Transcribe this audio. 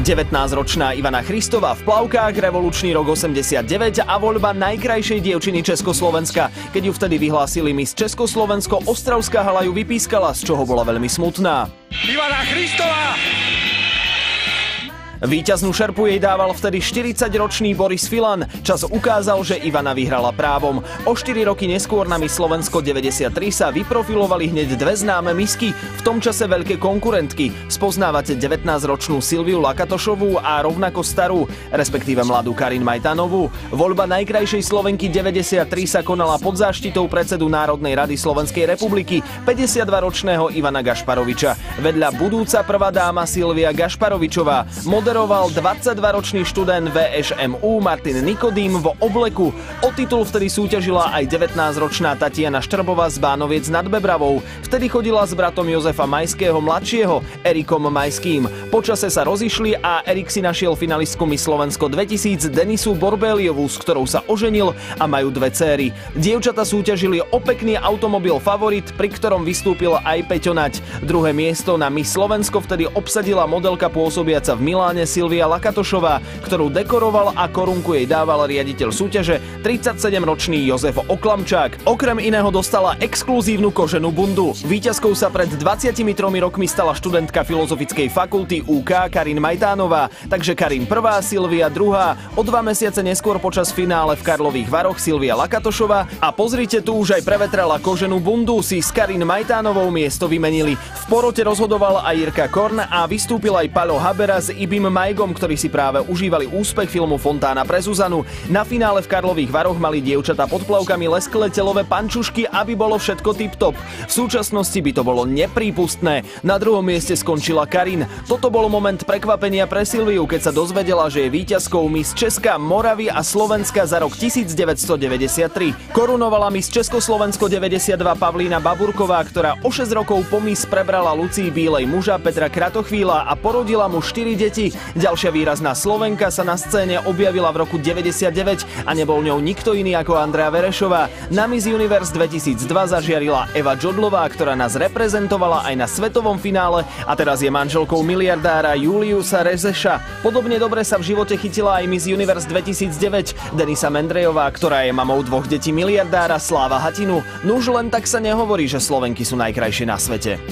19-ročná Ivana Christová v plavkách, revolučný rok 89 a voľba najkrajšej dievčiny Československa. Keď ju vtedy vyhlásili Miss Československo, Ostravská hala ju vypískala, z čoho bola veľmi smutná. Ivana Christová! Víťaznú šerpu jej dával vtedy 40-ročný Boris Filan. Čas ukázal, že Ivana vyhrala právom. O 4 roky neskôr na Miss Slovensko 93 sa vyprofilovali hneď dve známe misky, v tom čase veľké konkurentky. Spoznávate 19-ročnú Silviu Lakatošovú a rovnako starú, respektíve mladú Karin Majtanovú. Voľba najkrajšej Slovenky 93 sa konala pod záštitou predsedu Národnej rady Slovenskej republiky, 52-ročného Ivana Gašparoviča. Vedľa budúca prvá dáma Silvia Gašparovičová. Moderoval 22-ročný študent VŠMU Martin Nikodým v obleku. O titul vtedy súťažila aj 19-ročná Tatiana Štrbová z Bánoviec nad Bebravou. Vtedy chodila s bratom Jozefa Majského mladšieho, Erikom Majským. Počase sa rozišli a Erik si našiel finalistku Miss Slovensko 2000 Denisu Borbéliovú, s ktorou sa oženil a majú dve céry. Dievčata súťažili o pekný automobil Favorit, pri ktorom vystúpil aj Peťo Nať. Druhé miesto na Miss Slovensko vtedy obsadila modelka pôsobiaca v Miláne Silvia Lakatošová, ktorú dekoroval a korunku jej dával riaditeľ súťaže 37-ročný Jozef Oklamčák. Okrem iného dostala exkluzívnu koženú bundu. Víťazkou sa pred 23 rokmi stala študentka Filozofickej fakulty UK Karin Majtánová, takže Karin prvá, Silvia druhá. O 2 mesiace neskôr počas finále v Karlových Varoch Silvia Lakatošová a pozrite, tu už aj prevetrala koženú bundu, si s Karin Majtánovou miesto vymenili. V porote rozhodoval aj Jirka Korn a vystúpil aj Paľo Habera s Ibim Majgom, ktorí si práve užívali úspech filmu Fontána pre Zuzanu. Na finále v Karlových Varoch mali dievčatá pod plavkami lesklé telové pančušky, aby bolo všetko tip-top. V súčasnosti by to bolo neprípustné. Na druhom mieste skončila Karin. Toto bol moment prekvapenia pre Silviu, keď sa dozvedela, že je víťazkou Miss Česka, Moravy a Slovenska za rok 1993. Korunovala Miss Československo 92 Pavlína Baburková, ktorá o 6 rokov po Miss prebrala Lucii Bílej muža Petra Kratochvíla a porodila mu 4 deti. Ďalšia výrazná Slovenka sa na scéne objavila v roku 99 a nebol ňou nikto iný ako Andrea Verešová. Na Miss Universe 2002 zažiarila Eva Džodlová, ktorá nás reprezentovala aj na svetovom finále a teraz je manželkou miliardára Juliusa Rezeša. Podobne dobre sa v živote chytila aj Miss Universe 2009 Denisa Mendrejová, ktorá je mamou 2 detí miliardára Sláva Hatinu. Nuž len tak sa nehovorí, že Slovenky sú najkrajšie na svete.